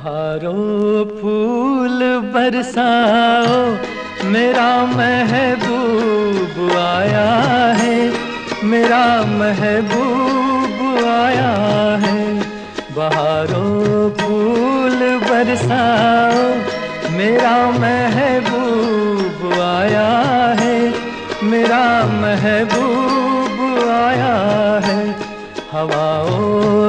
बहारों फूल बरसाओ, मेरा महबूब आया है, मेरा महबूब आया है। बहारों फूल बरसाओ, मेरा महबूब आया है, मेरा महबूब आया है। हवाओं